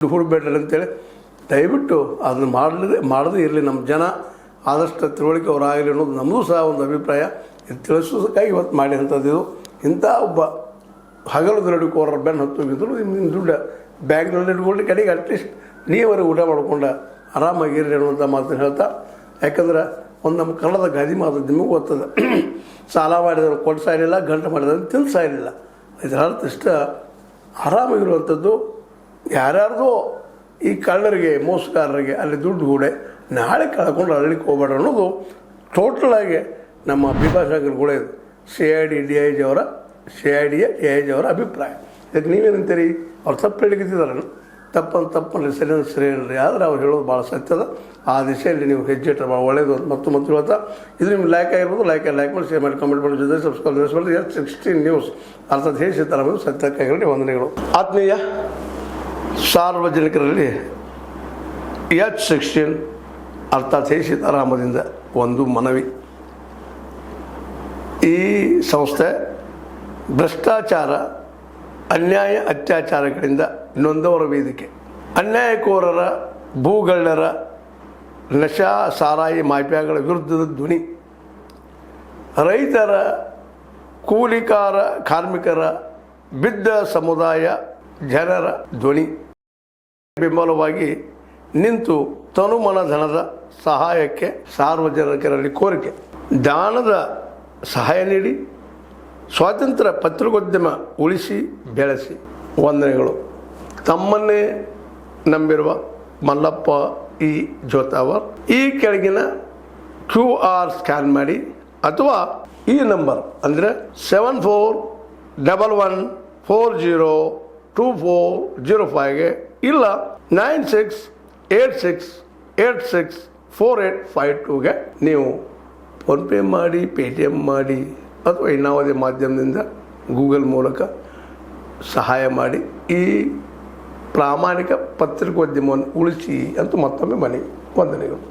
ಹುಡುಬೇಡ್ರಿ ಅಂತೇಳಿ ದಯವಿಟ್ಟು ಅದನ್ನು ಮಾಡದೇ ಇರಲಿ. ನಮ್ಮ ಜನ ಆದಷ್ಟು ತಿಳುವಳಿಕೆ ಅವರಾಗಲಿ ಅನ್ನೋದು ನಮ್ಮದು ಸಹ ಒಂದು ಅಭಿಪ್ರಾಯ. ಇದು ತಿಳಿಸೋದಕ್ಕಾಗಿ ಇವತ್ತು ಮಾಡಿದಂಥದ್ದು. ಇಂಥ ಒಬ್ಬ ಹಗಲು ದುರಡಿಕೋರರ ಬೆನ್ನು ಹತ್ತೋಗಿದ್ರು ನಿಮ್ಮ ದುಡ್ಡು ಬ್ಯಾಂಕ್ನಲ್ಲಿ ಇಟ್ಕೊಂಡು ಕಡೆಗೆ ಅಟ್ಲೀಸ್ಟ್ ನೀವರೆಗೆ ಊಟ ಮಾಡ್ಕೊಂಡು ಆರಾಮಾಗಿರ್ರಿ ಅನ್ನುವಂಥ ಮಾತನ್ನು ಹೇಳ್ತಾ, ಯಾಕಂದ್ರೆ ಒಂದು ನಮ್ಮ ಕನ್ನಡದ ಗಾದಿ ಮಾತು ನಿಮಗೂ ಗೊತ್ತದ, ಸಾಲ ಮಾಡಿದವರು ಕೊಟ್ಟು ಸಾಯಲಿಲ್ಲ, ಗಂಟು ಮಾಡಿದವರು ತಿಂದು ಸಾಯಲಿಲ್ಲ. ಇದರ ಅರ್ಥ ಇಷ್ಟ ಆರಾಮಾಗಿರುವಂಥದ್ದು. ಯಾರ್ಯಾರ್ದೋ ಈ ಕಳ್ಳರಿಗೆ ಮೋಸಗಾರರಿಗೆ ಅಲ್ಲಿ ದುಡ್ಡು ಹೂಡೆ ನಾಳೆ ಕಳ್ಕೊಂಡು ಅರಳಿಕ್ಕೆ ಹೋಗ್ಬೇಡ ಅನ್ನೋದು ಟೋಟಲಾಗಿ ನಮ್ಮ ಅಭಿಭಾಷಕರುಗಳೇ CID DIG ಅವರ DIG ಅಭಿಪ್ರಾಯ. ಇದಕ್ಕೆ ನೀವೇನಂತೀರಿ? ಅವ್ರು ತಪ್ಪು ಹೇಳಿದ್ದಾರೆ, ತಪ್ಪಲ್ಲಿ ಸರಿ ಹೇಳ್ರಿ. ಆದರೆ ಅವ್ರು ಹೇಳೋದು ಭಾಳ ಸತ್ಯದ. ಆ ದಿಶೆಯಲ್ಲಿ ನೀವು ಹೆಜ್ಜೆ ಇಟ್ಟರೆ ಭಾಳ ಒಳ್ಳೆಯದು ಮತ್ತು ಹೇಳ್ತಾ, ಇದು ನಿಮ್ಗೆ ಲೈಕ್ ಆಗಿರ್ಬೋದು. ಲೈಕ್ ಮಾಡಿ, ಶೇರ್ ಮಾಡಿ, ಕಮೆಂಟ್ ಮಾಡಿ, ಜೊತೆ ಸಬ್ಸ್ಕ್ರೈಬ್ ಮಾಡಿ. S16 ನ್ಯೂಸ್ ಅರ್ಥಾತ್ ಹೇಳಿ ಸೀತಾರಾಮನ್ ಸತ್ಯಕ್ಕಾಗಿ ವಂದನೆಗಳು. ಆತ್ಮೀಯ ಸಾರ್ವಜನಿಕರಲ್ಲಿ H16 ಅರ್ಥಾತ್ ಹೇಳಿ ಸೀತಾರಾಮದಿಂದ ಒಂದು ಮನವಿ. ಈ ಸಂಸ್ಥೆ ಭ್ರಷ್ಟಾಚಾರ, ಅನ್ಯಾಯ, ಅತ್ಯಾಚಾರಗಳಿಂದ ನೊಂದವರ ವೇದಿಕೆ. ಅನ್ಯಾಯಕೋರರ, ಭೂಗಳ್ಳರ, ನಶಾ ಸಾರಾಯಿ ಮಾಫಿಯಾಗಳ ವಿರುದ್ಧದ ಧ್ವನಿ. ರೈತರ, ಕೂಲಿಕಾರ, ಕಾರ್ಮಿಕರ, ಬಿದ್ದ ಸಮುದಾಯ ಜನರ ಧ್ವನಿ. ಬೆಂಬಲವಾಗಿ ನಿಂತು ತನುಮನ ಧನದ ಸಹಾಯಕ್ಕೆ ಸಾರ್ವಜನಿಕರಲ್ಲಿ ಕೋರಿಕೆ. ದಾನದ ಸಹಾಯ ನೀಡಿ ಸ್ವಾತಂತ್ರ್ಯ ಪತ್ರಿಕೋದ್ಯಮ ಉಳಿಸಿ ಬೆಳೆಸಿ. ವಂದನೆಗಳು. ತಮ್ಮನ್ನೇ ನಂಬಿರುವ ಮಲ್ಲಪ್ಪ ಇ ಜೋತಾವರ್. ಈ ಕೆಳಗಿನ QR ಸ್ಕ್ಯಾನ್ ಮಾಡಿ ಅಥವಾ ಈ ನಂಬರ್ ಅಂದರೆ 7411402405ಗೆ ಇಲ್ಲ 9686864852ಗೆ ನೀವು ಫೋನ್ಪೇ ಮಾಡಿ, Paytm ಮಾಡಿ ಅಥವಾ ಇನ್ನಾವುದೇ ಮಾಧ್ಯಮದಿಂದ ಗೂಗಲ್ ಮೂಲಕ ಸಹಾಯ ಮಾಡಿ ಈ ಪ್ರಾಮಾಣಿಕ ಪತ್ರಿಕೋದ್ಯಮವನ್ನು ಉಳಿಸಿ ಅಂತ ಮತ್ತೊಮ್ಮೆ ಮನವಿ. ವಂದನೆಗಳು.